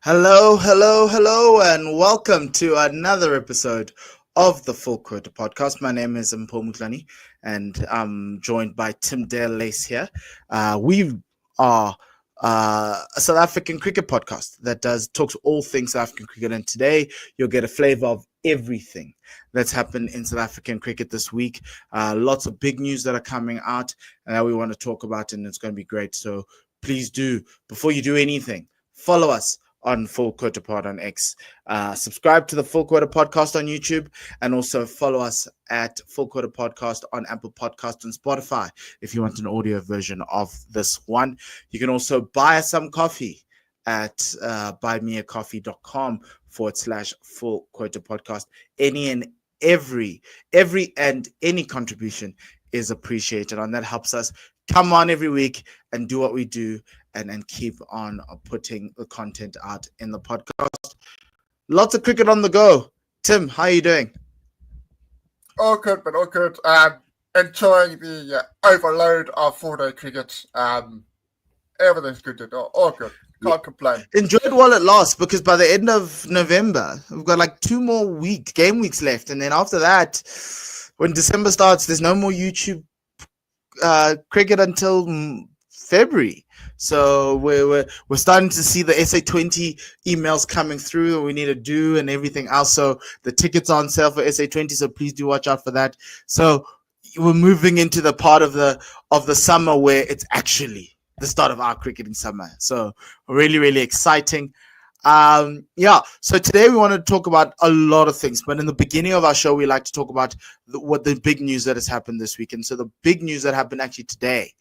Hello, hello, hello, and welcome to another episode of the Full Quota Podcast. My name is Mpho and I'm joined by Tim Dale Lace here. We are a South African cricket podcast that talks all things South African cricket, and today you'll get a flavor of everything that's happened in South African cricket this week. Lots of big news that are coming out and that we want to talk about, and it's going to be great. So please do, before you do anything, follow us on Full Quota Pod on X. Subscribe to the Full Quota Podcast on YouTube, and also follow us at Full Quota Podcast on Apple Podcast and Spotify if you want an audio version of this one. You can also buy us some coffee at buymeacoffee.com/Full Quota Podcast. Any and every and any contribution is appreciated, and that helps us come on every week and do what we do and keep on putting the content out in the podcast. Lots of cricket on the go. Tim, how are you doing? All good, but all good. Enjoying the overload of 4-day cricket. Everything's good. All good. Can't complain. Enjoy it while it lasts, because by the end of November, we've got like 2 more game weeks left. And then after that, when December starts, there's no more YouTube cricket until February. So we're starting to see the SA20 emails coming through that we need to do and everything else. So the tickets are on sale for SA20, so please do watch out for that. So we're moving into the part of the summer where it's actually the start of our cricketing summer. So really, really exciting. So today we want to talk about a lot of things, but in the beginning of our show, we like to talk about what the big news that has happened this week. And so the big news that happened actually today,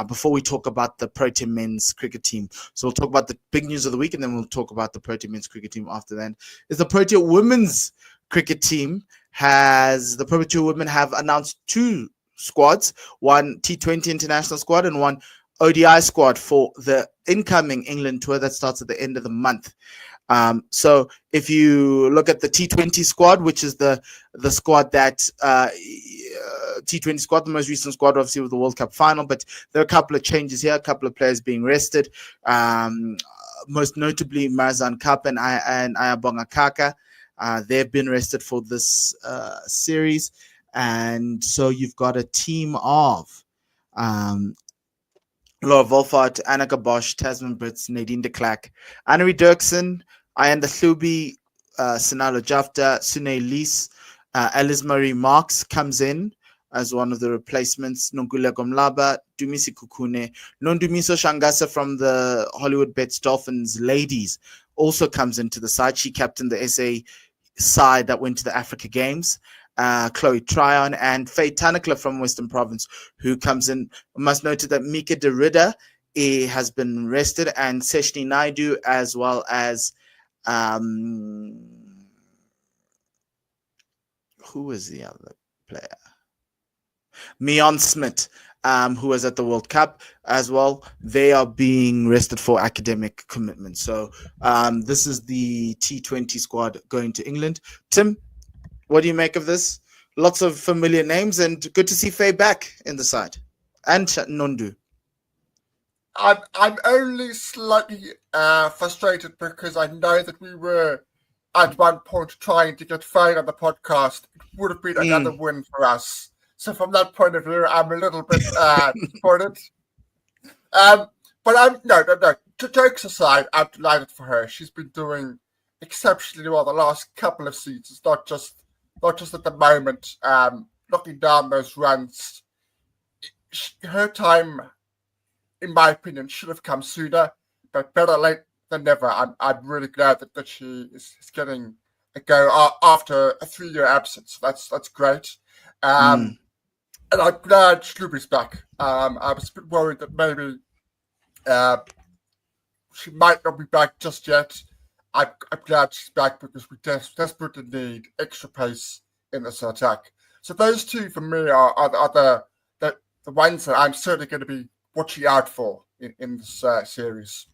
before we talk about the Proteas men's cricket team. So we'll talk about the big news of the week, and then we'll talk about the Proteas men's cricket team after that. Is the Proteas women's cricket team the Proteas women have announced 2 squads, one T20 international squad and one ODI squad for the incoming England tour that starts at the end of the month. So if you look at the T20 squad, which is the squad that T20 squad, the most recent squad, obviously with the World Cup final, but there are a couple of changes here, a couple of players being rested. Most notably Marazan Cup and Ayabonga Kaka. They've been rested for this series. And so you've got a team of Laura Wolfart, Annika Bosch, Tasman Brits, Nadine de Klerk, Annerie Dirksen, Ayanda Hlubi, Sinalo Jafta, Sune Lees, Alice Marie Marks comes in as one of the replacements. Nongula Gomlaba, Dumisi Kukune, Nondumiso Shangasa from the Hollywood Bets Dolphins ladies also comes into the side. She captained the SA side that went to the Africa Games. Chloe Tryon and Faye Tanakla from Western Province, who comes in. We must note that Mika Derrida has been rested, and Seshni Naidu, as well as who was the other player? Mion Smith, who was at the World Cup as well. They are being rested for academic commitment. So this is the T20 squad going to England. Tim, what do you make of this? Lots of familiar names, and good to see Faye back in the side. And Nondu. I'm only slightly frustrated because I know that we were at one point trying to get Faye on the podcast. It would have been another win for us. So from that point of view, I'm a little bit disappointed. But no. Jokes aside, I'm delighted for her. She's been doing exceptionally well the last couple of seasons, not just at the moment, knocking down those runs. Her time, in my opinion, should have come sooner, but better late than never. I'm really glad that she is getting a go after a 3-year absence. That's great. And I'm glad Schlubi's back. I was a bit worried that maybe she might not be back just yet. I'm glad she's back because we desperately need extra pace in this attack. So those 2 for me are the ones that I'm certainly going to be watching out for in this series.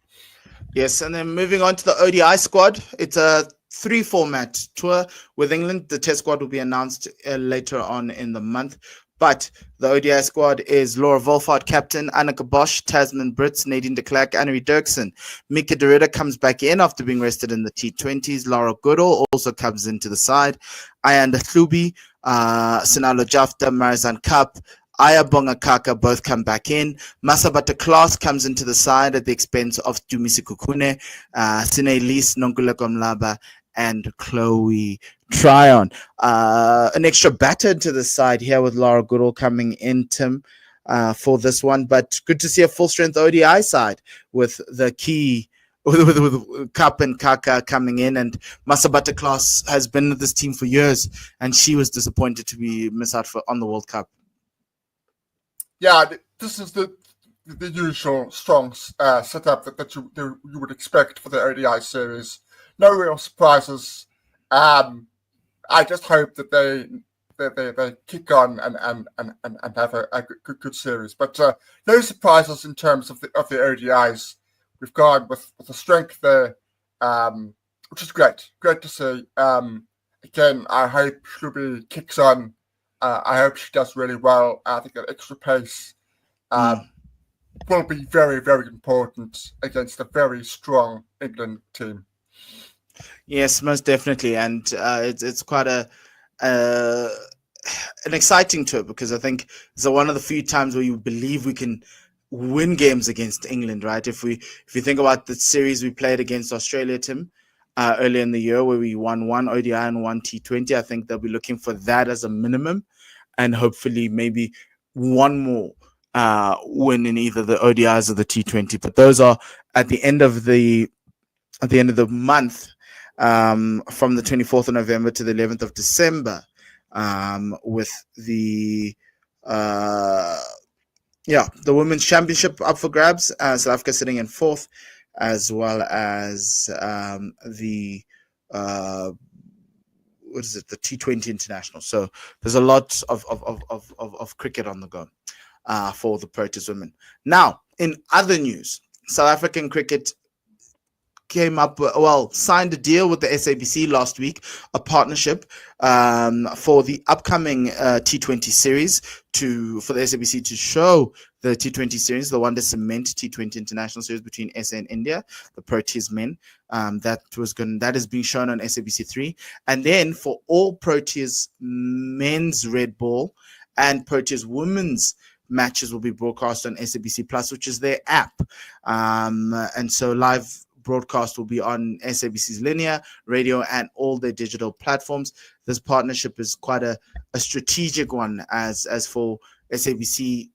Yes, and then moving on to the ODI squad. It's a 3-format tour with England. The test squad will be announced later on in the month. But the ODI squad is Laura Wolfhard, captain, Anneke Bosch, Tasman Brits, Nadine de Klerk, Annerie Dirksen. Mika Derrida comes back in after being rested in the T20s. Laura Goodall also comes into the side. Ayanda Hlubi, Sinalo Jafta, Marizan Kapp, Ayabonga Kaka both come back in. Masabata Klaas comes into the side at the expense of Dumisi Kukune, Sine Lise Nonguleko Mlaba, and Chloe Tryon. An extra batter to the side here with Laura Goodall coming in, Tim, for this one. But good to see a full-strength ODI side with the key with Kapp and Kaka coming in, and Masabata Klaas has been with this team for years, and she was disappointed to be miss out on the World Cup. Yeah, this is the usual strong setup that you would expect for the ODI series. No real surprises. I just hope that they kick on and have a good series. But no surprises in terms of the ODIs. We've gone with the strength there, which is great. Great to see. Again, I hope Hlubi kicks on. I hope she does really well. I think that extra pace will be very, very important against a very strong England team. Yes, most definitely, and it's quite an exciting tour, because I think it's one of the few times where you believe we can win games against England, right? If you think about the series we played against Australia, Tim, earlier in the year, where we won one ODI and one T20, I think they'll be looking for that as a minimum, and hopefully maybe one more win in either the ODIs or the T20. But those are at the end of the month, from the 24th of November to the 11th of December, with the the Women's Championship up for grabs, South Africa sitting in fourth, as well as the the T20 International. So there's a lot of cricket on the go for the Proteas women. Now, in other news, South African cricket signed a deal with the SABC last week, a partnership for the upcoming T20 series for the SABC to show the T20 series, the Wonder Cement T20 International Series between SA and India, the Proteas men. That is being shown on SABC3, and then for all Proteas men's red ball and Proteas women's matches will be broadcast on SABC Plus, which is their app, and so live broadcast will be on SABC's linear, radio, and all their digital platforms. This partnership is quite a strategic one, as for SABC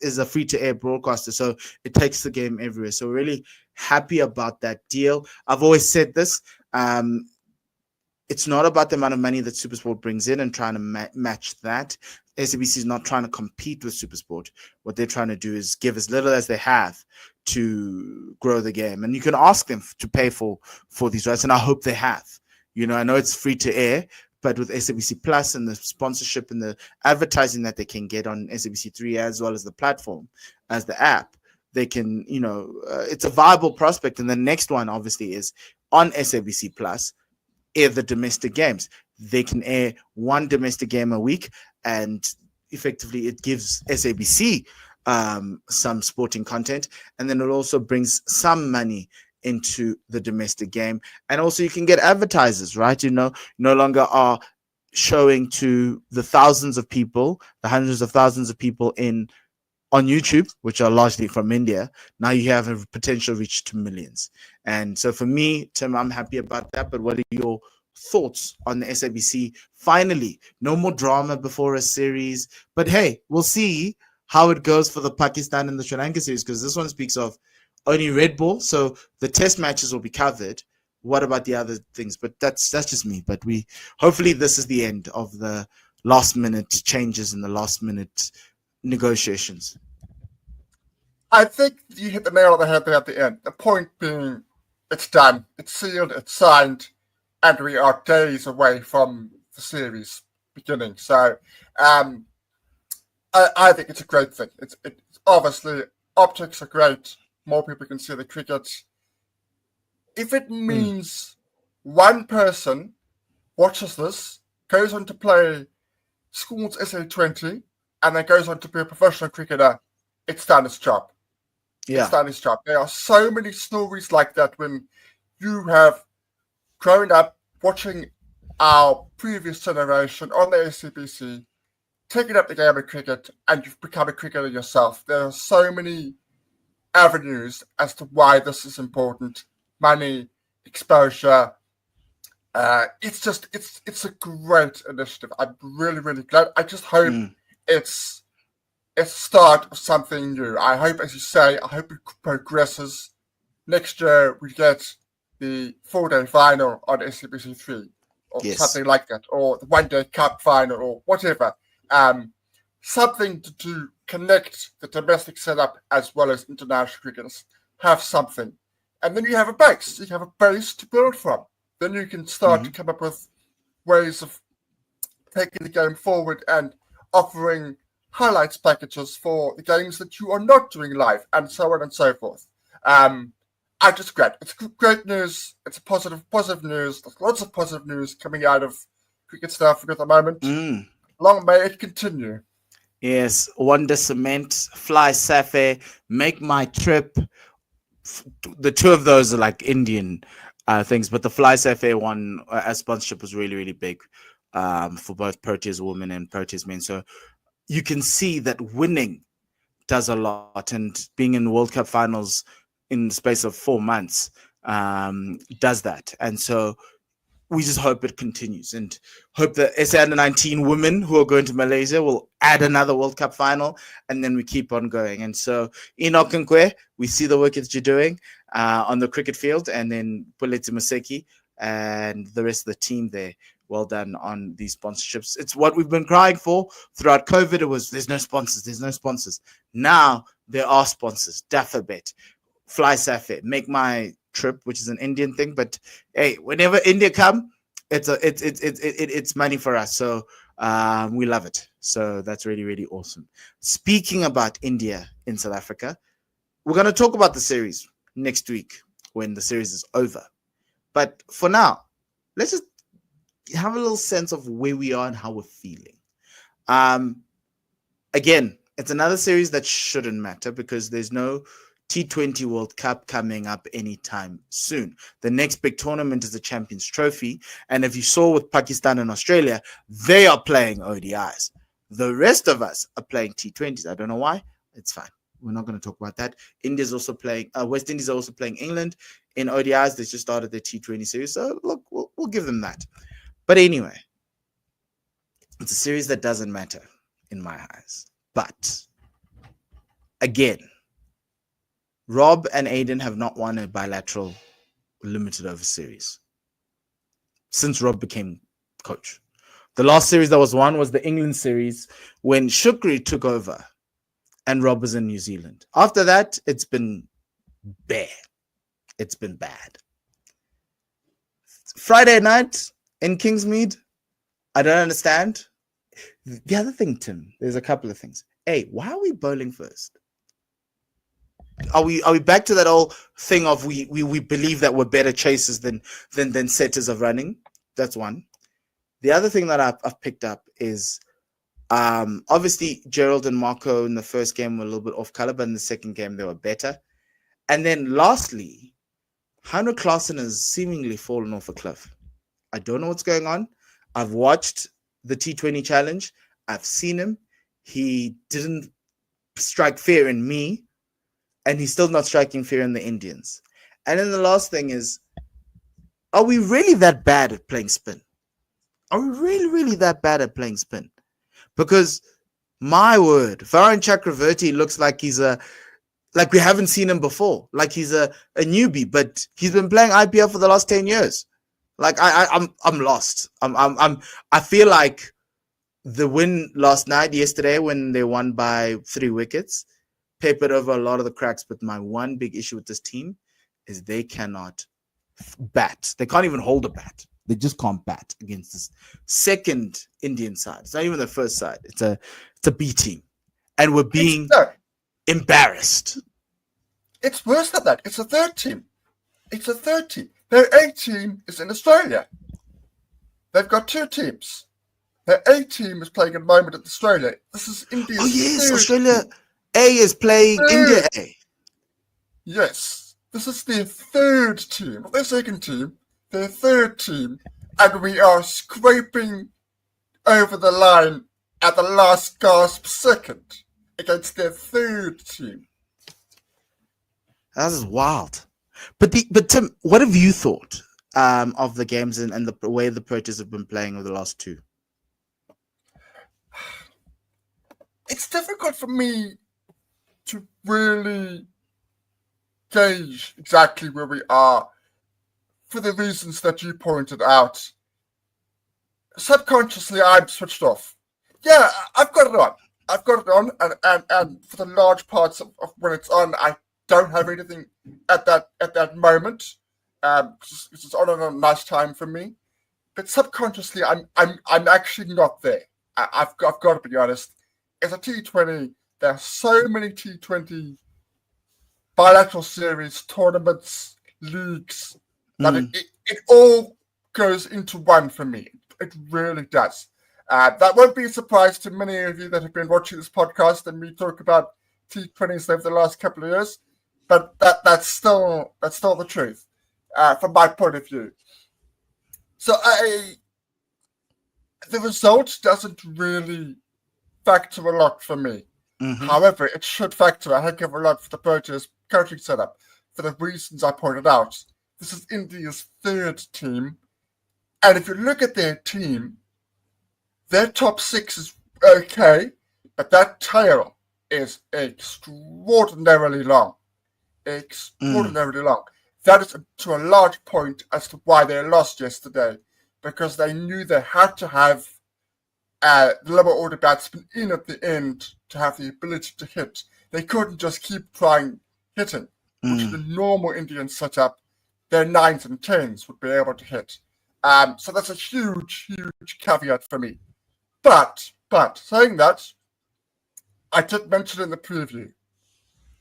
is a free-to-air broadcaster, so it takes the game everywhere. So we're really happy about that deal. I've always said this. It's not about the amount of money that SuperSport brings in and trying to match that. SABC is not trying to compete with SuperSport. What they're trying to do is give as little as they have to grow the game. And you can ask them to pay for these rights, and I hope they have. I know it's free to air, but with SABC Plus and the sponsorship and the advertising that they can get on SABC3, as well as the platform, as the app, they can, it's a viable prospect. And the next one, obviously, is on SABC Plus, air the domestic games. They can air one domestic game a week, and effectively it gives SABC some sporting content, and then it also brings some money into the domestic game. And also you can get advertisers, right? No longer are showing to the thousands of people, the hundreds of thousands of people on YouTube, which are largely from India. Now you have a potential reach to millions. And so for me, Tim, I'm happy about that. But what are your thoughts on the SABC? Finally, no more drama before a series. But hey, we'll see how it goes for the Pakistan and the Sri Lanka series, because this one speaks of only red ball. So the test matches will be covered. What about the other things? But that's just me. But hopefully this is the end of the last minute changes and the last minute negotiations. I think you hit the nail on the head there at the end. The point being, it's done, it's sealed, it's signed, and we are days away from the series beginning. So I think it's a great thing. It's obviously, optics are great. More people can see the cricket. If it means one person watches this, goes on to play scores SA20 and then goes on to be a professional cricketer, it's done its job. Yeah. It's done its job. There are so many stories like that when you have grown up watching our previous generation on the SCBC, taking up the game of cricket, and you've become a cricketer yourself. There are so many avenues as to why this is important. Money, exposure. It's a great initiative. I'm really, really glad. I just hope it's a start of something new. I hope, as you say, I hope it progresses. Next year we get the 4-day final on SCBC 3 or something like that, or the 1-day cup final or whatever. Something to connect the domestic setup as well as international cricketers. Have something. And then you have a base. You have a base to build from. Then you can start to come up with ways of taking the game forward and offering highlights packages for the games that you are not doing live, and so on and so forth. I just great. It's great news. It's a positive news. There's lots of positive news coming out of Cricket South Africa at the moment. Long may it continue. Yes, Wonder Cement, Fly Safe, Make My Trip. The two of those are like Indian things, but the Fly Safe one as sponsorship was really, really big for both Proteas women and Proteas men. So you can see that winning does a lot, and being in World Cup finals in the space of 4 months does that. And so we just hope it continues, and hope the SA Under-19 women who are going to Malaysia will add another World Cup final, and then we keep on going. And so Enoch Nkwe, we see the work that you're doing on the cricket field, and then Puleti Maseki and the rest of the team there. Well done on these sponsorships. It's what we've been crying for throughout COVID. It was there's no sponsors. Now there are sponsors. Dafabet, Fly Safe, Make My Trip, which is an Indian thing, but hey, whenever India come, it's money for us. So we love it. So that's really, really awesome. Speaking about India in South Africa, we're going to talk about the series next week when the series is over. But for now, let's just have a little sense of where we are and how we're feeling. Again, it's another series that shouldn't matter because there's no T20 World Cup coming up anytime soon. The next big tournament is the Champions Trophy. And if you saw with Pakistan and Australia, they are playing ODIs. The rest of us are playing T20s. I don't know why. It's fine. We're not going to talk about that. India's also playing, West Indies are also playing England in ODIs. They just started their T20 series. So look, we'll give them that. But anyway, it's a series that doesn't matter in my eyes. But again, Rob and Aiden have not won a bilateral limited over series since Rob became coach. The last series that was won was the England series when Shukri took over and Rob was in New Zealand. After that, it's been bare. It's been bad. Friday night in Kingsmead, I don't understand. The other thing, Tim, there's a couple of things. Hey, why are we bowling first? Are we back to that old thing of we believe that we're better chasers than setters of running? That's one. The other thing that I've picked up is obviously Gerald and Marco in the first game were a little bit off color, but in the second game they were better. And then lastly, Heinrich Klaasen has seemingly fallen off a cliff. I don't know what's going on. I've watched the T20 challenge. I've seen him. He didn't strike fear in me. And he's still not striking fear in the Indians. And then the last thing is, are we really that bad at playing spin? Are we really, really that bad at playing spin? Because, my word, Varun Chakravarti looks like like we haven't seen him before. Like he's a newbie, but he's been playing IPL for the last 10 years. Like I'm lost. I feel like the win yesterday when they won by 3 wickets, papered over a lot of the cracks, but my one big issue with this team is they cannot bat. They can't even hold a bat. They just can't bat against this second Indian side. It's not even the first side. It's a B team. And we're being embarrassed. It's worse than that. It's a third team. Their A team is in Australia. They've got 2 teams. The A team is playing at the moment at Australia. This is India's Australia A is playing India A. Yes, this is their third team, not their second team, their third team, and we are scraping over the line at the last gasp second against their third team. That is wild. But Tim, what have you thought of the games and the way the Proteas have been playing over the last two? It's difficult for me to really gauge exactly where we are for the reasons that you pointed out. Subconsciously, I'm switched off. Yeah, I've got it on. And for the large parts of when it's on, I don't have anything at that moment. It's on a nice time for me. But subconsciously, I'm actually not there. I've got to be honest. As a T20, there are so many T20 bilateral series, tournaments, leagues, that it all goes into one for me. It really does. That won't be a surprise to many of you that have been watching this podcast and me talk about T20s over the last couple of years, but that's still the truth from my point of view. So the result doesn't really factor a lot for me. Mm-hmm. However, it should factor a heck of a lot for the Proteas coaching setup for the reasons I pointed out. This is India's third team, and if you look at their team, their top six is okay, but that tail is extraordinarily long. Extraordinarily long. That is to a large point as to why they lost yesterday, because they knew they had to have the lower order batsmen in at the end to have the ability to hit. They couldn't just keep trying hitting, which in the normal Indian setup, their 9s and 10s would be able to hit. So that's a huge, huge caveat for me. But saying that, I did mention in the preview,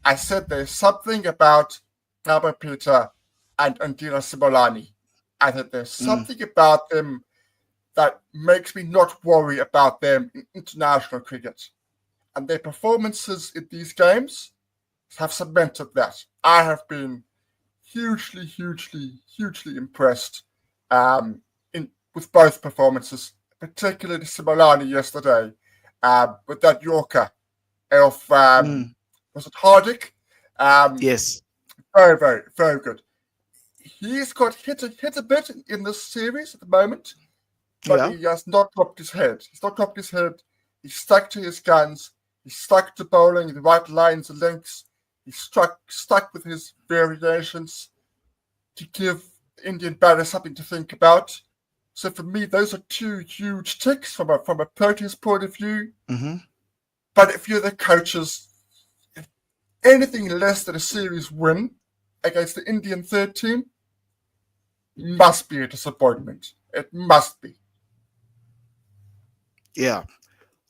I said there's something about Peter and Andila Sibolani. I said there's something about them that makes me not worry about them in international cricket. And their performances in these games have cemented that. I have been hugely, hugely, hugely impressed with both performances, particularly Sibolani yesterday with that Yorker of, was it Hardick? Yes. Very, very, very good. He's got hit a bit in this series at the moment, but he has not dropped his head. He's not dropped his head. He's stuck to his guns. He's stuck to bowling the right lines and lengths. He's stuck with his variations to give Indian batters something to think about. So for me, those are two huge ticks from a Proteas point of view. Mm-hmm. But if you're the coaches, if anything less than a series win against the Indian third team must be a disappointment. It must be. Yeah.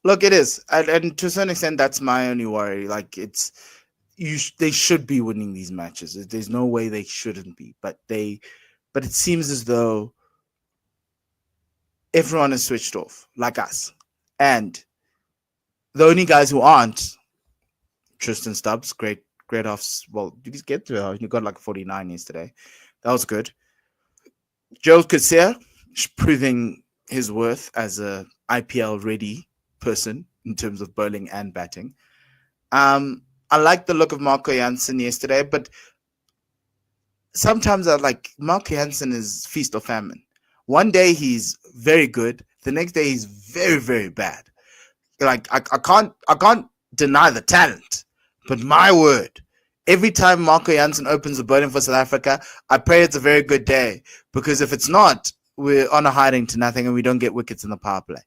Look, it is. And to a certain extent, that's my only worry. Like, they should be winning these matches. There's no way they shouldn't be. But it seems as though everyone is switched off, like us. And the only guys who aren't, Tristan Stubbs, great offs. Well, did he get to it? He got like 49 yesterday. That was good. Joel Katsir proving his worth as a IPL ready person in terms of bowling and batting. I like the look of Marco Jansen yesterday, but sometimes I like Marco Jansen is feast or famine. One day he's very good, the next day he's very, very bad. Like I can't deny the talent, but my word, every time Marco Jansen opens the bowling for South Africa, I pray it's a very good day, because if it's not, we're on a hiding to nothing and we don't get wickets in the power play.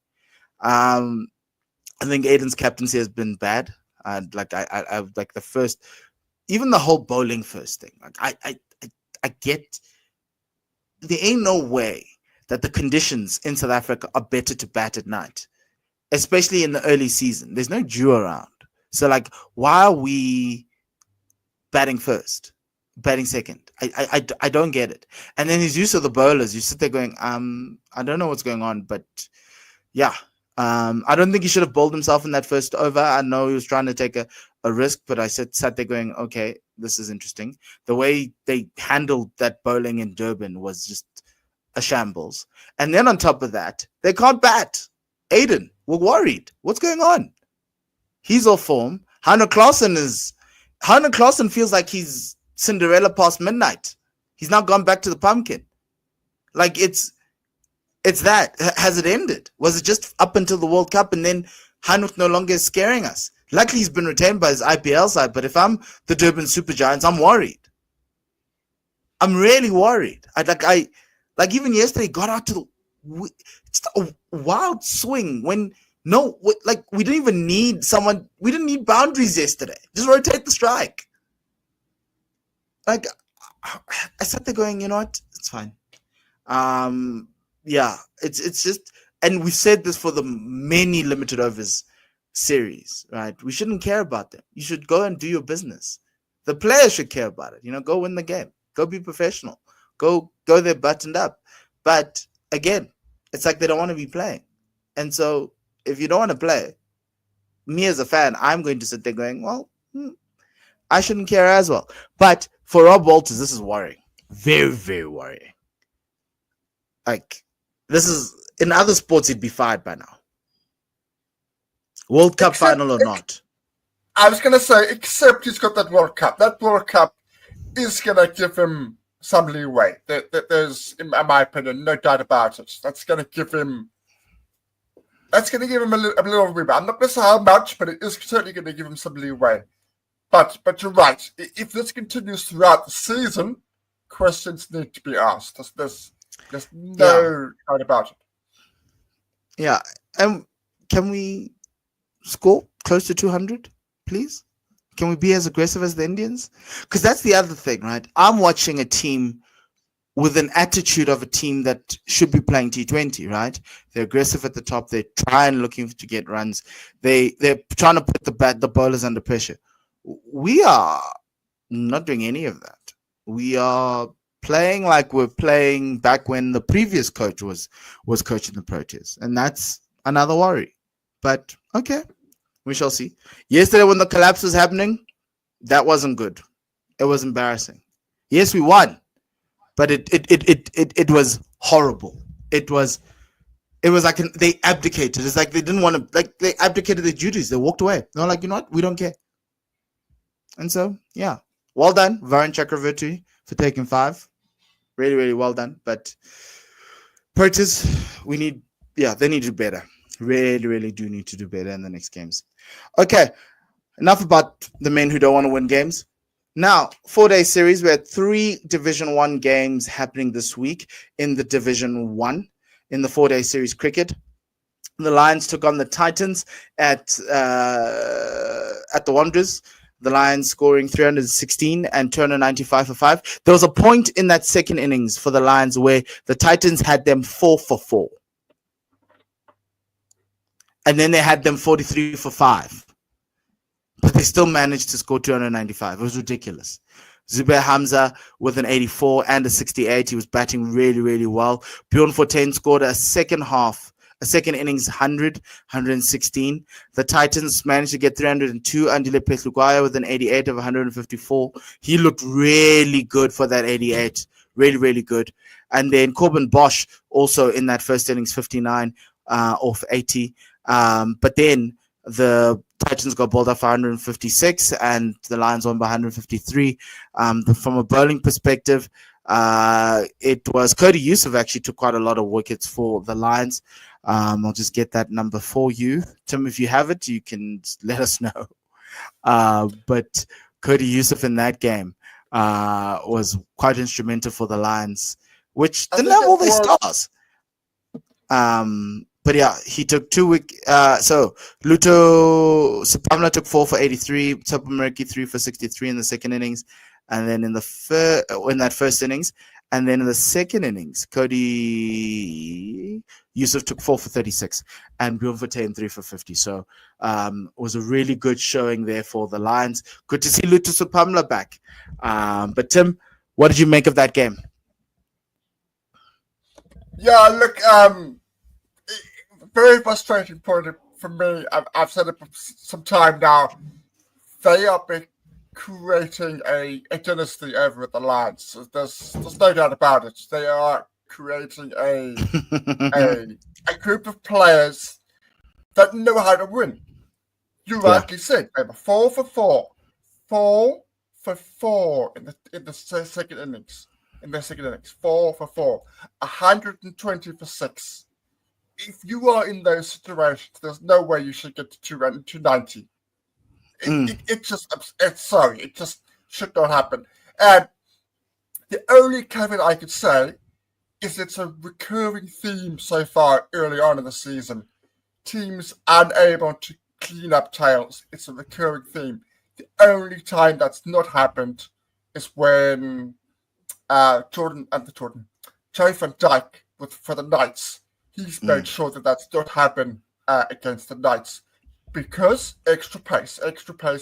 I think Aiden's captaincy has been bad. I like the first, even the whole bowling first thing. Like I get, there ain't no way that the conditions in South Africa are better to bat at night, especially in the early season. There's no dew around. So like, why are we batting first, batting second? I don't get it. And then his use of the bowlers, you sit there going, I don't know what's going on, but yeah, I don't think he should have bowled himself in that first over. I know he was trying to take a risk, but I sat there going, okay, this is interesting. The way they handled that bowling in Durban was just a shambles. And then on top of that, they can't bat. Aiden, we're worried. What's going on? He's off form. Hannah Clausen feels like he's Cinderella past midnight. He's now gone back to the pumpkin. Like it's that. Has it ended? Was it just up until the World Cup and then Hanuk no longer is scaring us? Luckily, he's been retained by his IPL side, but if I'm the Durban Super Giants, I'm worried. I'm really worried. Like even yesterday, got out to just a wild swing when we didn't even need someone. We didn't need boundaries yesterday. Just rotate the strike. Like I sat there going, you know what? It's fine. Yeah, it's just, and we said this for the many limited overs series, right? We shouldn't care about them. You should go and do your business. The players should care about it. Go win the game. Go be professional. Go there buttoned up. But again, it's like they don't want to be playing. And so if you don't want to play, me as a fan, I'm going to sit there going, well, I shouldn't care as well. But for Rob Walters, this is worrying. Very, very worrying. Like, this is, in other sports, he'd be fired by now. World Cup final or not. I was going to say, except he's got that World Cup. That World Cup is going to give him some leeway. There's, in my opinion, no doubt about it. That's going to give him a little leeway. I'm not going to say how much, but it is certainly going to give him some leeway. But you're right. If this continues throughout the season, questions need to be asked. There's no doubt about it. Yeah. Can we score close to 200, please? Can we be as aggressive as the Indians? Because that's the other thing, right? I'm watching a team with an attitude of a team that should be playing T20, right? They're aggressive at the top. They're trying, looking to get runs. They're trying to put the bowlers under pressure. We are not doing any of that. We are playing like we're playing back when the previous coach was coaching the Proteas. And that's another worry. But okay, we shall see. Yesterday when the collapse was happening, that wasn't good. It was embarrassing. Yes, we won, but it was horrible. It was like they abdicated. It's like they didn't want to, like they abdicated their duties. They walked away. They were like, you know what? We don't care. And so, yeah, well done, Varun Chakravarti, for taking 5. Really, really well done. But Proteas, they need to do better. Really, really do need to do better in the next games. Okay, enough about the men who don't want to win games. Now, 4-day series. We had 3 Division 1 games happening this week in the Division 1 in the 4-day series cricket. The Lions took on the Titans at the Wanderers. The Lions scoring 316 and Turner 95 for 5. There was a point in that second innings for the Lions where the Titans had them 4 for 4. And then they had them 43 for 5. But they still managed to score 295. It was ridiculous. Zubair Hamza with an 84 and a 68. He was batting really, really well. Mpho 10 scored a second innings 116. The Titans managed to get 302. Andile Petlukwaya with an 88 of 154. He looked really good for that 88. Really, really good. And then Corbin Bosch also in that first innings 59 off 80. But then the Titans got bowled up for 156 and the Lions won by 153. From a bowling perspective, it was Cody Yusuf actually took quite a lot of wickets for the Lions. I'll just get that number for you. Tim, if you have it, you can let us know. But Cody Yusuf in that game was quite instrumental for the Lions, which didn't have all their stars. But yeah, he took 2 wickets. So Luto Sapamla took 4 for 83, Topameriki 3 for 63 in the second innings, and then in that first innings, and then in the second innings, Cody Yusuf took 4 for 36, and Mpho 10 3 for 50. So it was a really good showing there for the Lions. Good to see Luto Sapamla back. But Tim, what did you make of that game? Yeah, look, very frustrating point for me. I've said it for some time now. They are creating a dynasty over at the Lions. There's no doubt about it. They are creating a group of players that know how to win. You rightly said they were 4 for 4. 4 for 4 in the second innings. In their second innings, 4 for 4, 120 for 6. If you are in those situations, there's no way you should get to 290. It just should not happen. And the only caveat I could say is it's a recurring theme so far early on in the season. Teams unable to clean up tails. It's a recurring theme. The only time that's not happened is when Joe Van Dyke for the Knights. He's made sure that that's not happen against the Knights because extra pace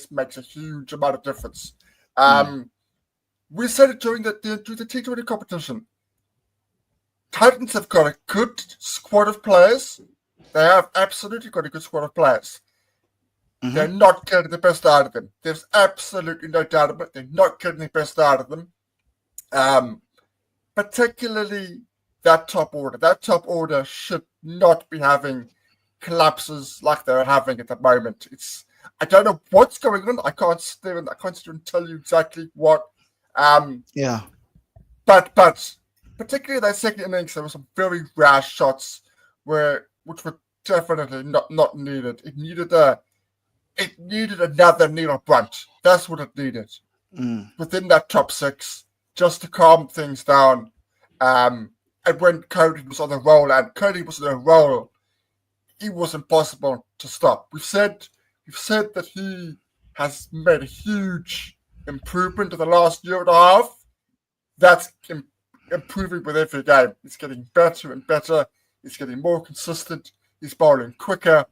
makes a huge amount of difference. We said it during the T20 competition. Titans have got a good squad of players. They have absolutely got a good squad of players. They're not getting the best out of them. There's absolutely no doubt about it. They're not getting the best out of them. Particularly that top order. That top order should not be having collapses like they're having at the moment. I don't know what's going on. I can't sit and tell you exactly what. But particularly that second innings, there were some very rash shots which were definitely not needed. It needed another Neil Brunt. That's what it needed. Within that top 6, just to calm things down. And when Cody was on a roll, it was impossible to stop. We've said that he has made a huge improvement in the last year and a half. That's improving with every game. He's getting better and better. He's getting more consistent. He's bowling quicker.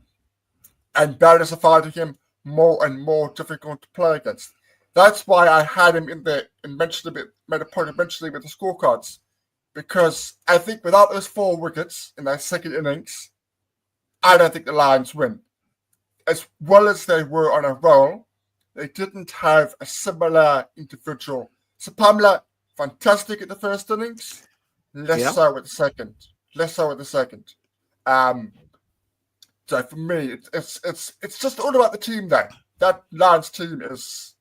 And batters are finding him more and more difficult to play against. That's why I had him in there and made a point of mentioning with the scorecards. Because I think without those 4 wickets in that second innings, I don't think the Lions win. As well as they were on a roll, they didn't have a similar individual. Sapamla, fantastic in the first innings, less so with the second. So for me, it's just all about the team there. That Lions team it's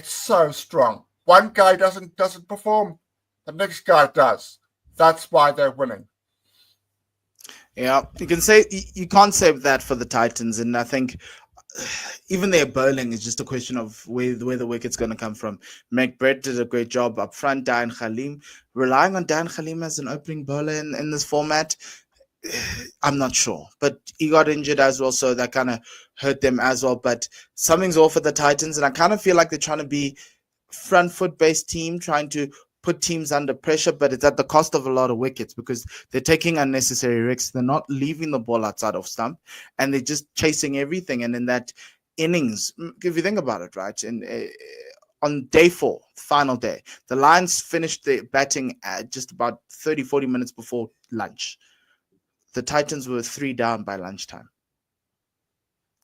so strong. One guy doesn't perform, the next guy does. That's why they're winning. Yeah, you can't say that for the Titans, and I think even their bowling is just a question of where the wicket's going to come from. McBride did a great job up front. Dan Khalim, relying on Dan Khalim as an opening bowler in this format, I'm not sure, but he got injured as well, so that kind of hurt them as well. But something's off at the Titans, and I kind of feel like they're trying to be front foot based team, trying to put teams under pressure, but it's at the cost of a lot of wickets because they're taking unnecessary risks. They're not leaving the ball outside of stump, and they're just chasing everything. And in that innings, if you think about it, right, and on day 4, final day, the Lions finished the batting at just about 30-40 minutes before lunch. The Titans were 3 down by lunchtime.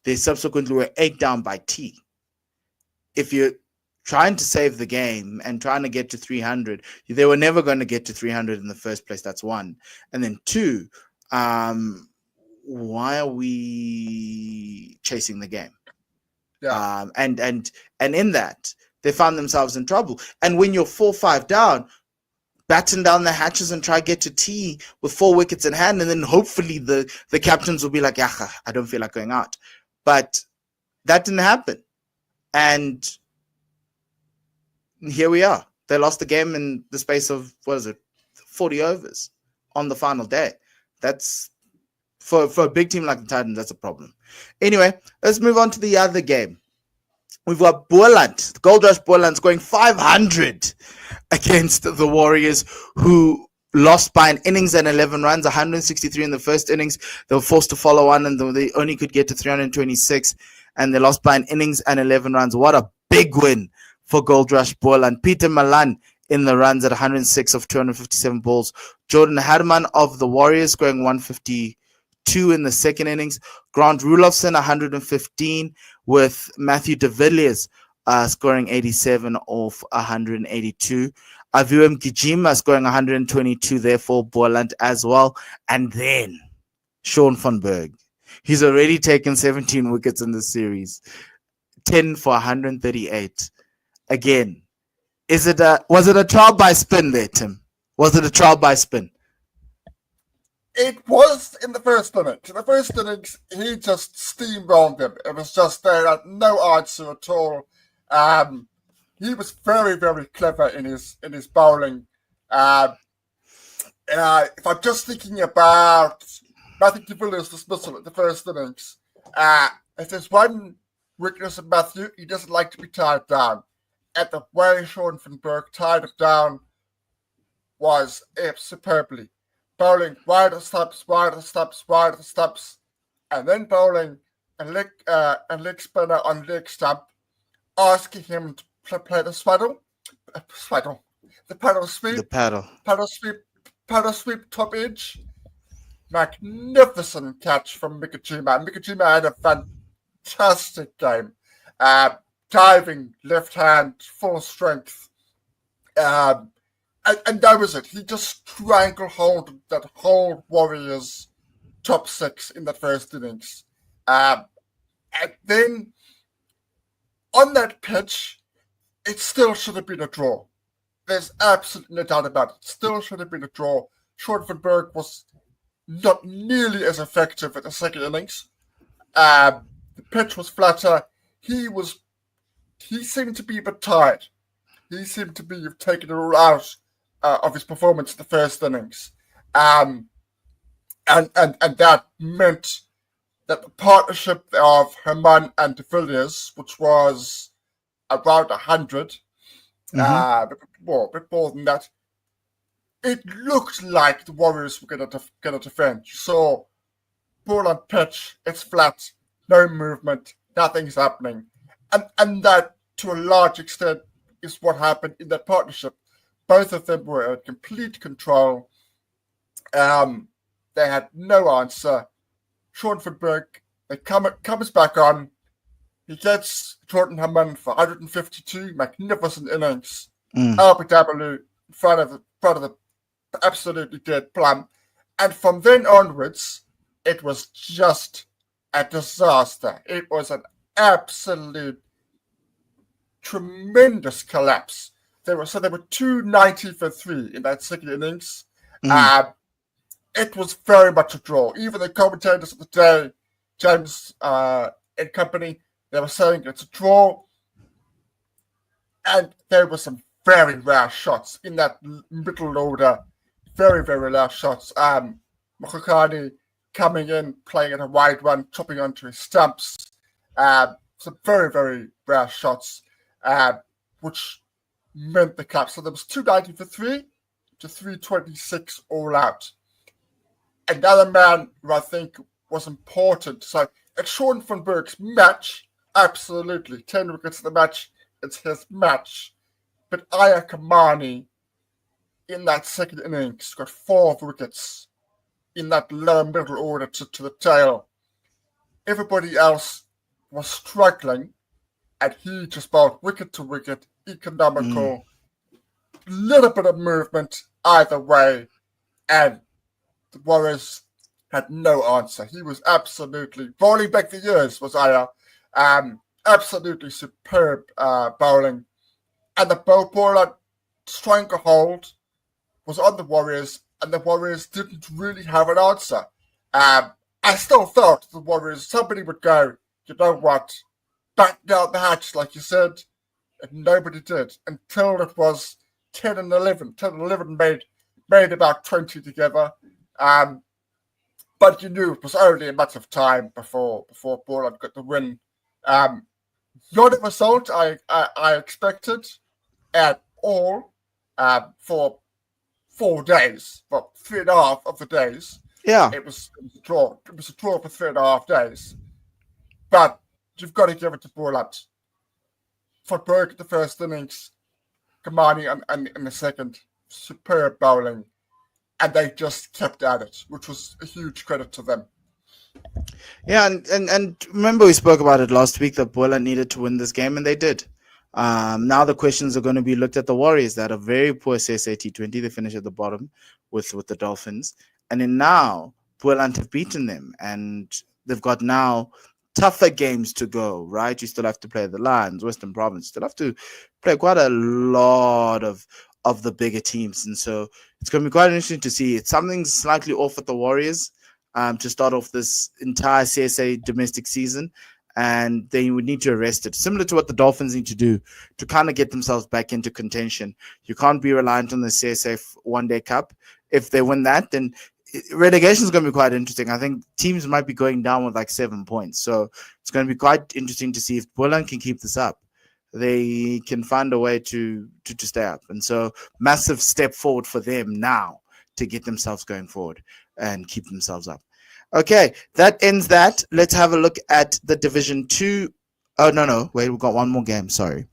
They subsequently were 8 down by tea. If you're trying to save the game and trying to get to 300, they were never going to get to 300 in the first place. That's one. And then 2, why are we chasing the game? Yeah. And in that, they found themselves in trouble. And when you're 4-5 down, batten down the hatches and try to get to tea with 4 wickets in hand, and then hopefully the captains will be like, yeah, I don't feel like going out. But that didn't happen. And here we are. They lost the game in the space of, 40 overs on the final day. That's, for a big team like the Titans, that's a problem. Anyway, let's move on to the other game. We've got Boland, the Gold Rush Boland, scoring 500 against the Warriors, who lost by an innings and 11 runs, 163 in the first innings. They were forced to follow on, and they only could get to 326, and they lost by an innings and 11 runs. What a big win for Gold Rush Boland. Peter Malan in the runs at 106 of 257 balls. Jordan Harman of the Warriors scoring 152 2 in the second innings. Grant Rulofsson, 115, with Matthew de Villiers scoring 87 off 182. Avium Gijima scoring 122 there for Boland as well. And then Sean van Berg. He's already taken 17 wickets in the series. 10 for 138. Again, was it a trial by spin there, Tim? Was it a trial by spin? It was in the first innings. In the first innings, he just steamrolled him. It was just there, no answer at all. He was very, very clever in his bowling. If I'm just thinking about Matthew de Villiers' dismissal in the first innings, if there's one weakness of Matthew, he doesn't like to be tied down. And the way Sean van Berg tied him down was superbly. Bowling wide of the stumps, and then bowling and leg spinner on leg stump, asking him to play the paddle sweep top edge. Magnificent catch from Mikajima. Mikajima had a fantastic game. Diving left hand, full strength. And that was it. He just stranglehold that whole Warriors top 6 in that first innings. And then on that pitch, it still should have been a draw. There's absolutely no doubt about it. Still should have been a draw. Sean van Berg was not nearly as effective at the second innings. The pitch was flatter. He seemed to be a bit tired. He seemed to be taken it all out of his performance in the first innings. And that meant that the partnership of Herman and de Villiers, which was around 100, a bit more than that, it looked like the Warriors were going to defend. You saw ball on pitch, it's flat, no movement, nothing's happening. And that, to a large extent, is what happened in that partnership. Both of them were in complete control. They had no answer. Sean van Berg, comes back on. He gets Jordan Hammond for 152, magnificent innings. LBW in front of the absolutely dead plum. And from then onwards, it was just a disaster. It was an absolute tremendous collapse. There were 290 for 3 in that second innings. It was very much a draw. Even the commentators of the day, James and company, they were saying it's a draw. And there were some very rare shots in that middle order. Very, very rare shots. Mokokani coming in, playing at a wide one, chopping onto his stumps. Some very, very rare shots, which meant the collapse. So there was 290 for 3 to 326 all out. Another man who I think was important. So it's Sean van Berg's match, absolutely. 10 wickets in the match, it's his match. But Aya Kamani in that second innings got 4 wickets in that lower middle order to the tail. Everybody else was struggling, and he just bowled wicket to wicket, economical, little bit of movement either way, and the Warriors had no answer. He was absolutely bowling back the years, was Aya. Absolutely superb bowling. And the bowler stranglehold was on the Warriors, and the Warriors didn't really have an answer. I still thought the Warriors, somebody would go, you know what, back down the hatch, like you said, and nobody did until it was 10 and 11. 10 and 11 made about 20 together. But you knew it was only a matter of time before Borland got the win. Not a result I expected at all for 4 days. Well, 3.5 of the days. Yeah. It was a draw. It was a draw for 3.5 days. But you've got to give it to Borland. For Berg in the first innings, Kamani in the second, superb bowling. And they just kept at it, which was a huge credit to them. Yeah, and remember we spoke about it last week that Bola needed to win this game, and they did. Now the questions are going to be looked at the Warriors that are very poor CSA T20. They finish at the bottom with the Dolphins, and then now Boland have beaten them, and they've got now tougher games to go. Right, you still have to play the Lions, Western Province. You still have to play quite a lot of the bigger teams, and so it's going to be quite interesting to see. It's something slightly off at the Warriors to start off this entire CSA domestic season. And they would need to arrest it, similar to what the Dolphins need to do to kind of get themselves back into contention. You can't be reliant on the CSA One Day Cup. If they win that, then relegation is going to be quite interesting. I think teams might be going down with like 7 points. So it's going to be quite interesting to see if Boland can keep this up. They can find a way to stay up. And so massive step forward for them now to get themselves going forward and keep themselves up. Okay, that ends that. Let's have a look at the Division 2. Oh, no. Wait, we've got one more game. Sorry.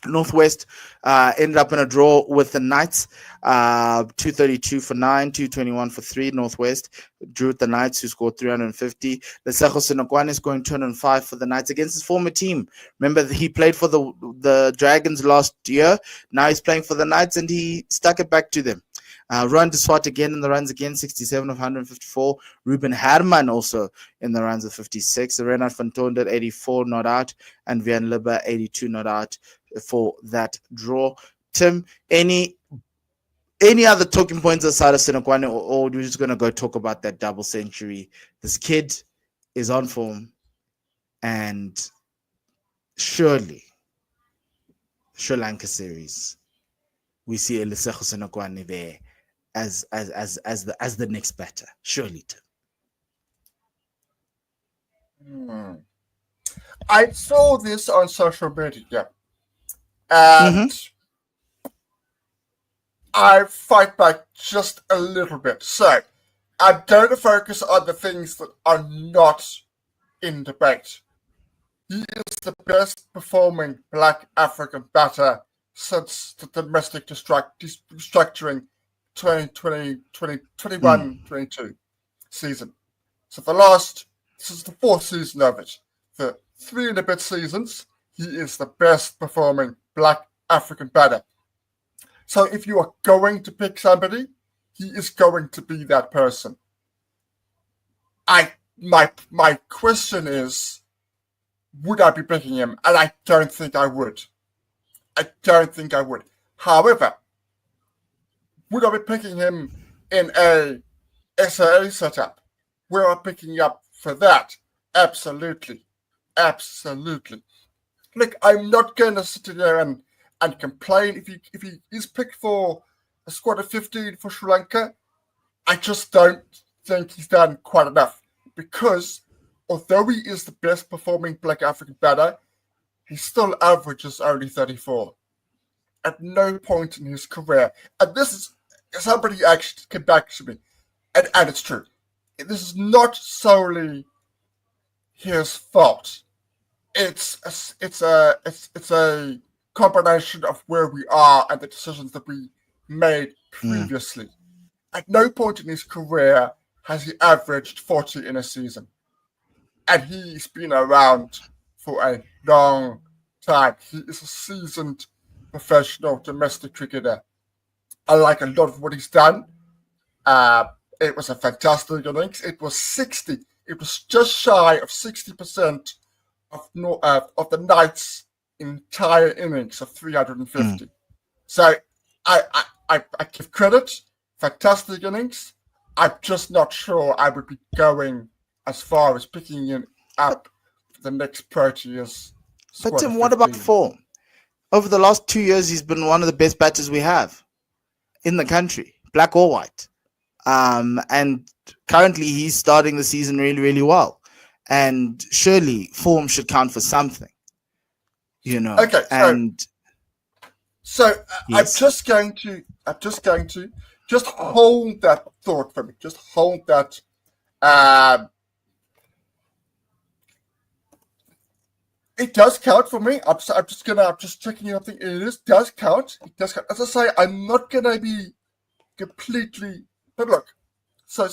Northwest ended up in a draw with the Knights, 232 for 9, 221 for 3. Northwest drew with the Knights, who scored 350. Lesego Senokwane scoring 205 for the Knights against his former team. Remember, he played for the Dragons last year. Now he's playing for the Knights, and he stuck it back to them. Ruan de Swart again in the runs again, 67 of 154. Ruben Herman also in the runs of 56. Renat van Tonder, 84 not out, and Vian Libber, 82 not out for that draw. Tim, any other talking points aside of Senokwane, or we're just going to go talk about that double century? This kid is on form, and surely Sri Lanka series, we see Lesego Senokwane there as the next batter, surely. I saw this on social media, and I fight back just a little bit. So I'm going to focus on the things that are not in debate. He is the best performing Black African batter since the domestic restructuring 2021-22 season. So this is the fourth season of it. For 3 and a bit seasons, he is the best performing Black African batter. So if you are going to pick somebody, he is going to be that person. My question is, would I be picking him? And I don't think I would. However, would I be picking him in a SAA setup? Were I picking up for that? Absolutely. Look, I'm not going to sit there and complain if he is picked for a squad of 15 for Sri Lanka. I just don't think he's done quite enough, because although he is the best performing Black African batter, he still averages only 34. At no point in his career, and this is somebody actually came back to me, and it's true. This is not solely his fault. It's a combination of where we are and the decisions that we made previously. At no point in his career has he averaged 40 in a season. And he's been around for a long time. He is a seasoned professional domestic cricketer. I like a lot of what he's done. It was a fantastic innings. It was 60. It was just shy of 60% of the Knights' entire innings of 350. So I give credit. Fantastic innings. I'm just not sure I would be going as far as picking him up for the next Proteas. But Tim, what about form? Over the last 2 years, he's been one of the best batters we have in the country, black or white. And currently, he's starting the season really, really well. And surely, form should count for something, you know. Okay, so yes. I'm just going to hold that thought for me. Just hold that. It does count for me. I'm just checking out. It does count. It does count. As I say, I'm not gonna be completely. But look, so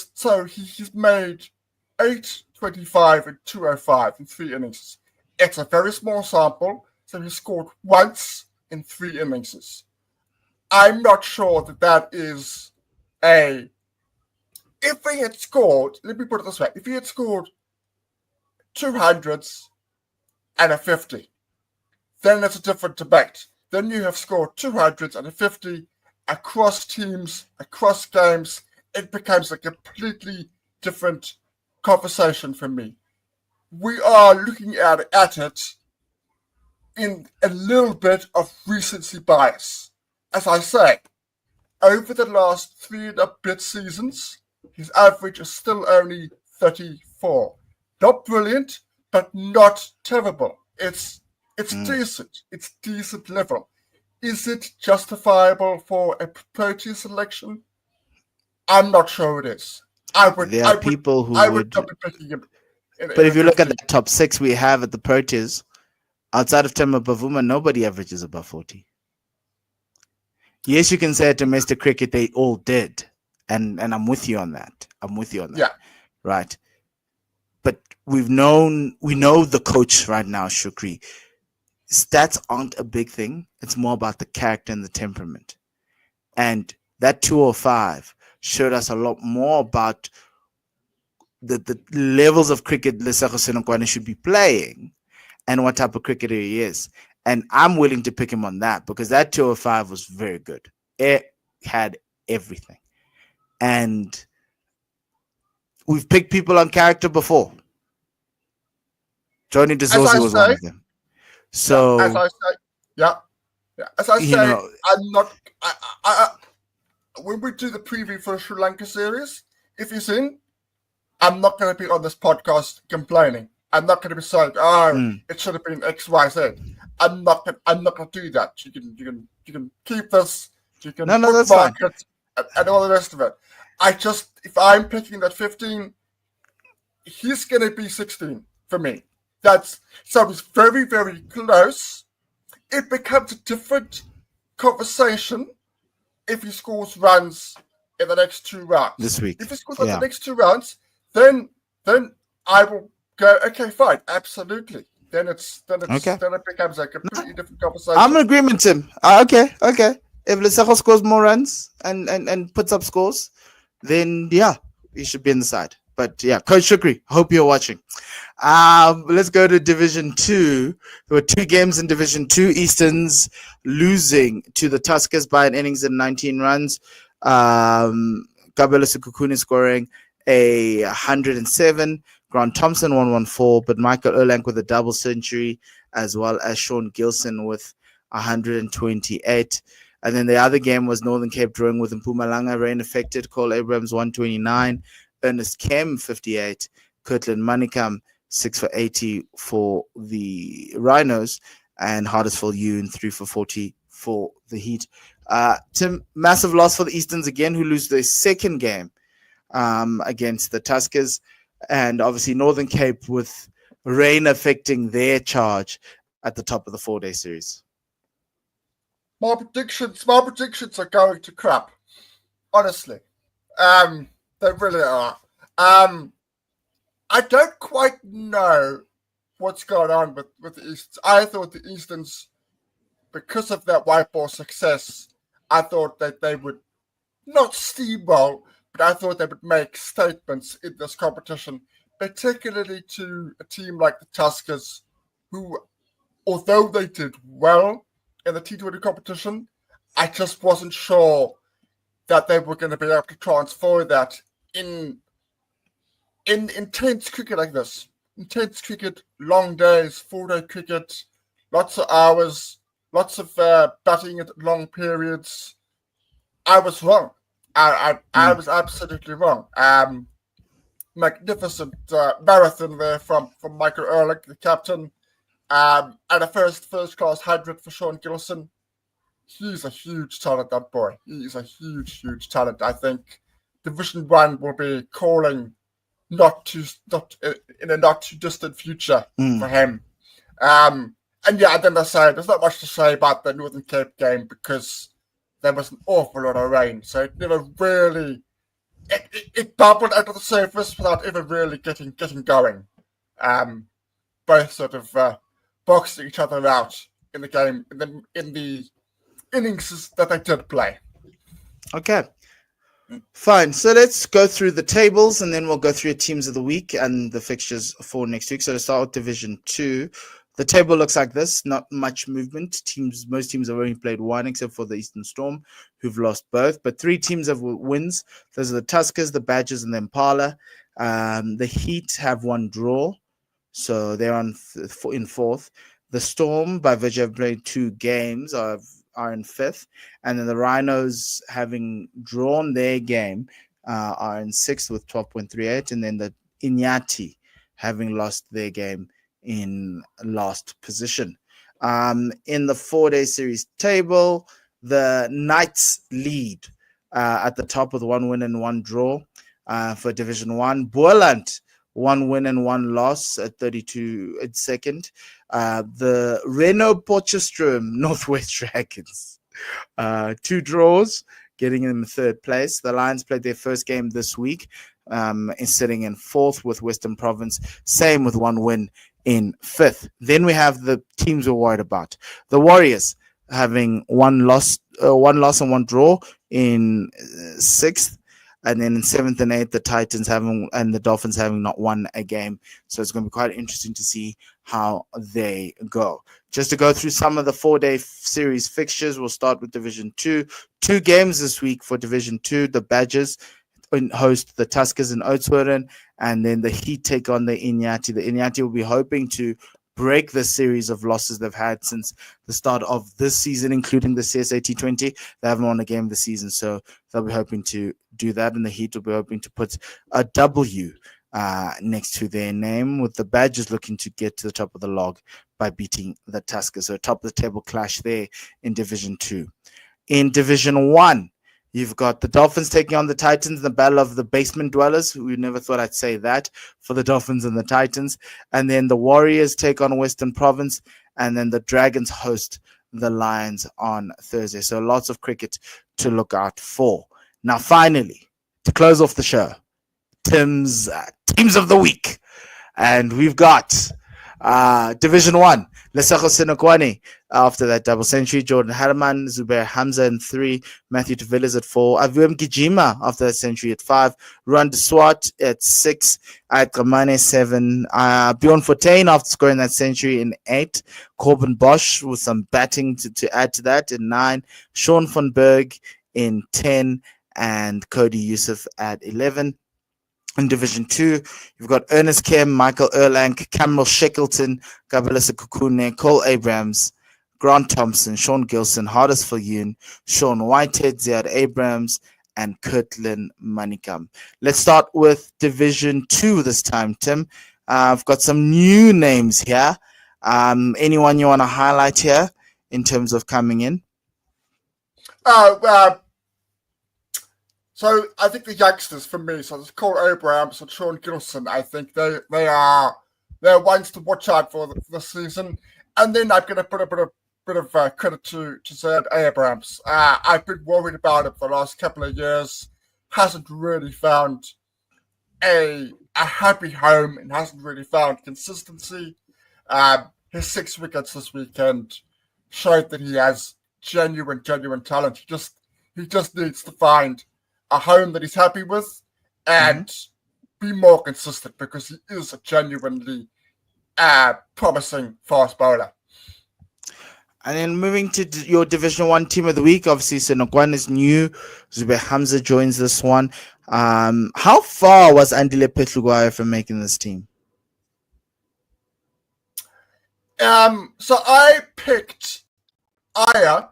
he's made 8 25 and 205 in 3 innings. It's a very small sample, so he scored once in 3 innings. I'm not sure that is a... If he had scored, let me put it this way, if he had scored 200s and a 50, then it's a different debate. Then you have scored 200s and a 50 across teams, across games. It becomes a completely different conversation for me. We are looking at it in a little bit of recency bias. As I say, over the last 3 and a bit seasons, his average is still only 34. Not brilliant, but not terrible. It's decent. It's decent level. Is it justifiable for a Proteas selection? I'm not sure it is. There are people who would not be picking him. But if you look at the top 6 we have at the Proteas, outside of Tema Bavuma, nobody averages above 40. Yes, you can say at domestic cricket they all did, and I'm with you on that. Yeah. Right. But we know the coach right now, Shukri. Stats aren't a big thing. It's more about the character and the temperament. And that 205 showed us a lot more about the levels of cricket Lesego Senokwane should be playing and what type of cricketer he is. And I'm willing to pick him on that because that 205 was very good. It had everything. And we've picked people on character before. Johnny DeZorzi was one of them. So, as I say, as I say, I'm not. When we do the preview for Sri Lanka series, if he's in, I'm not going to be on this podcast complaining. I'm not going to be saying, it should have been X, Y, Z. I'm not going to do that. You can keep this. You can bookmark it and all the rest of it. If I'm picking that 15, he's going to be 16 for me. So it's very, very close. It becomes a different conversation if he scores runs in the next 2 rounds. This week. If he scores in the next 2 rounds, then I will go, okay, fine, absolutely. Then it becomes a completely different conversation. I'm in agreement, Tim. Okay. If Lesego scores more runs and puts up scores, then he should be in the side. But Coach Shukri, hope you're watching. Let's go to Division 2. There were 2 games in Division 2. Easterns losing to the Tuskers by an innings and 19 runs. Kabelo Sekukuni scoring 107. Grant Thompson 114, but Michael Erlang with a double century, as well as Sean Gilson with 128. And then the other game was Northern Cape drawing with Mpumalanga, rain affected. Cole Abrams 129. Ernest Kem 58, Kirtland Manikam 6 for 80 for the Rhinos, and Hardisville Yoon 3 for 40 for the Heat. Tim, massive loss for the Easterns again, who lose their second game against the Tuskers, and obviously Northern Cape with rain affecting their charge at the top of the 4-day series. My predictions are going to crap, honestly. They really are. I don't quite know what's going on with the Easterns. I thought the Easterns, because of that white ball success, I thought that they would not steamroll, but I thought they would make statements in this competition, particularly to a team like the Tuskers, who, although they did well in the T20 competition, I just wasn't sure that they were going to be able to transfer that in intense cricket like this. Intense cricket, long days, 4-day cricket, lots of hours, lots of batting at long periods. I was wrong. I was absolutely wrong. Magnificent marathon there from Michael Ehrlich, the captain, and a first-class 100 for Sean Gilson. He's a huge talent, that boy. He's a huge, huge talent. I think Division 1 will be calling in a not too distant future for him. And then I say there's not much to say about the Northern Cape game because there was an awful lot of rain, so it never really it bubbled under the surface without ever really getting going. Both sort of boxing each other out in the game, in the innings that they did play. Okay. Fine. So let's go through the tables and then we'll go through teams of the week and the fixtures for next week. So to start with Division 2, the table looks like this. Not much movement. Most teams have only played one except for the Eastern Storm, who've lost both. But 3 teams have wins. Those are the Tuskers, the Badgers, and the Impala. The Heat have 1 draw. So they're in 4th. The Storm, by virtue of playing 2 games, are in 5th. And then the Rhinos, having drawn their game, are in 6th with 12.38. And then the Inyati, having lost their game, in last position. In the 4-day series table, the Knights lead at the top with 1 win and 1 draw for Division 1. Boerland, 1 win and 1 loss at 32 at second. The Reno Potchefstroom Northwest Dragons, 2 draws, getting them in 3rd place. The Lions played their first game this week, is sitting in 4th with Western Province, same with 1 win in 5th. Then we have the teams we're worried about. The Warriors having 1 loss and 1 draw in 6th. And then in 7th and 8th, the Titans and the Dolphins having not won a game. So it's going to be quite interesting to see how they go. Just to go through some of the 4-day series fixtures, we'll start with Division 2. 2 games this week for Division 2. The Badgers host the Tuskers in Oudtshoorn, and then the Heat take on the Inyati. The Inyati will be hoping to break the series of losses they've had since the start of this season, including the CSA T20. They haven't won a game this season, so they'll be hoping to do that, and the Heat will be hoping to put a W next to their name, with the Badgers looking to get to the top of the log by beating the Tuskers. So top of the table clash there in Division 2. In Division 1, you've got the Dolphins taking on the Titans, the battle of the basement dwellers. We never thought I'd say that for the Dolphins and the Titans. And then the Warriors take on Western Province, and then the Dragons host the Lions on Thursday. So lots of cricket to look out for. Now, finally, to close off the show, Tim's teams of the week. And we've got Division 1, Lesego Senokwane after that double century, Jordan Harman, Zubair Hamza in 3, Matthew Tavillas at 4, Avium Gijima after that century at 5, Ruan de Swart at 6, at Kamane 7, Bjorn Fortuin after scoring that century in 8, Corbin Bosch with some batting to add to that in 9, Sean van Berg in 10, and Cody Youssef at 11. In Division 2, you've got Ernest Kim, Michael Erlang, Cameron Shackleton, Gabalisa Kukune, Cole Abrams, Grant Thompson, Sean Gilson, Hardest Falyun, Sean Whitehead, Ziad Abrams, and Kirtland Manikam. Let's start with Division 2 this time, Tim. I've got some new names here. Anyone you want to highlight here in terms of coming in? So I think the youngsters for me, so there's Cole Abrams and Sean Gilson, I think they're ones to watch out for this season. And then I'm going to put a bit of credit to Ziad Abrams. I've been worried about him for the last couple of years. Hasn't really found a happy home and hasn't really found consistency. His 6 wickets this weekend showed that he has genuine talent. He just needs to find a home that he's happy with and be more consistent, because he is a genuinely promising fast bowler. And then moving to your Division 1 team of the week, obviously Senokwane is new. Zubair Hamza joins this one. How far was Andile Petlugwayo from making this team? So I picked Aya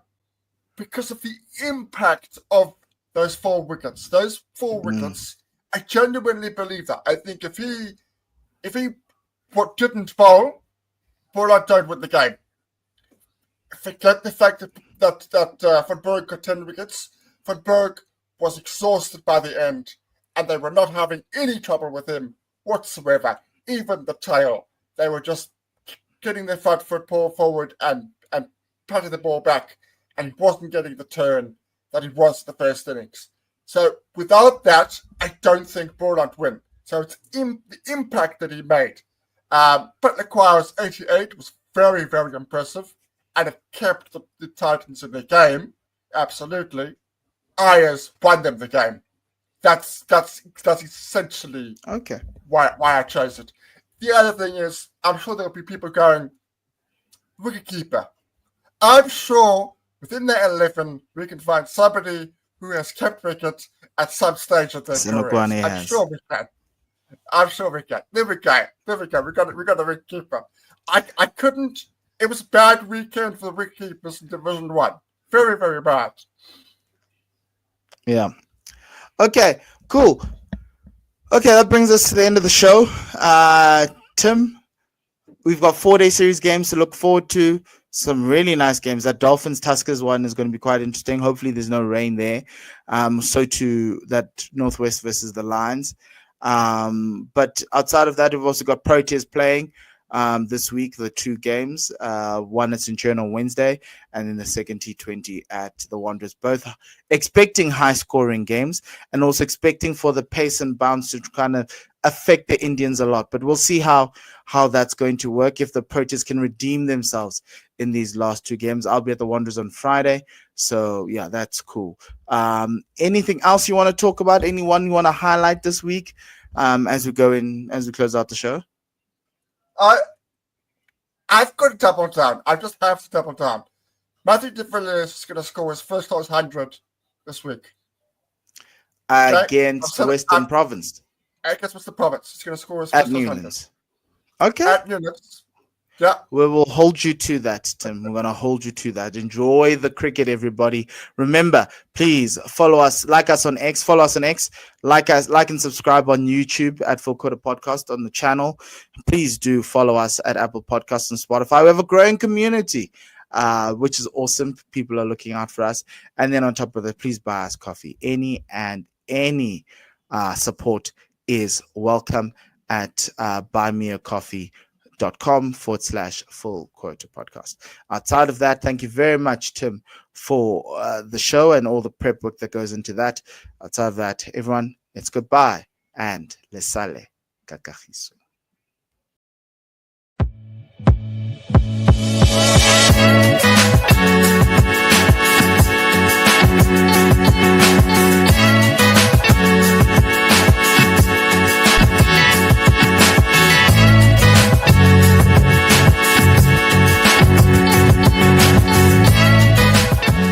because of the impact of those 4 wickets. Those 4 wickets, I genuinely believe that. I think if he didn't bowl, Pollard don't win the game. Forget the fact that Van Berg got 10 wickets. Van Berg was exhausted by the end, and they were not having any trouble with him whatsoever. Even the tail, they were just getting their front foot forward and patting the ball back, and he wasn't getting the turn that he was in the first innings. So without that, I don't think Borland win. So it's the impact that he made. But Lequira's 88 was very, very impressive, and it kept the Titans in the game. Absolutely. Ayers won them the game. That's essentially Okay. why I chose it. The other thing is, I'm sure there'll be people going, wicketkeeper. I'm sure within the 11 we can find somebody who has kept wicket at some stage of their careers. I'm sure we can. There we go. We got a wicketkeeper. I couldn't. It was a bad weekend for the wicketkeepers in Division 1. Very, very bad. Yeah. Okay, cool. Okay, that brings us to the end of the show. Tim, we've got 4-day series games to look forward to. Some really nice games. That Dolphins Tuskers one is going to be quite interesting. Hopefully there's no rain there. So too that Northwest versus the Lions. But outside of that, we've also got Proteas playing this week, the 2 games. One at Centurion on Wednesday, and then the second T20 at the Wanderers. Both expecting high-scoring games, and also expecting for the pace and bounce to kind of affect the Indians a lot. But we'll see how that's going to work, if the Proteas can redeem themselves in these last 2 games. I'll be at the Wanderers on Friday. So, yeah, that's cool. Anything else you want to talk about? Anyone you want to highlight this week as we close out the show? I've got to double down. I just have to double down. Matthew de Villiers is going to score his first class 100 this week. Against Western Province. Against Western Province. He's going to score his first class 100. Okay. At Newlands. Yeah. We will hold you to that, Tim. We're going to hold you to that. Enjoy the cricket, everybody. Remember, please follow us, like us on X, like and subscribe on YouTube at Full Quarter Podcast on the channel. Please do follow us at Apple Podcasts and Spotify. We have a growing community, which is awesome. People are looking out for us. And then on top of that, please buy us coffee. Any support is welcome at buymeacoffee.com/Full Quota Podcast. Outside of that, thank you very much, Tim, for the show and all the prep work that goes into that. Outside of that, everyone, it's goodbye and lesale kakahiso.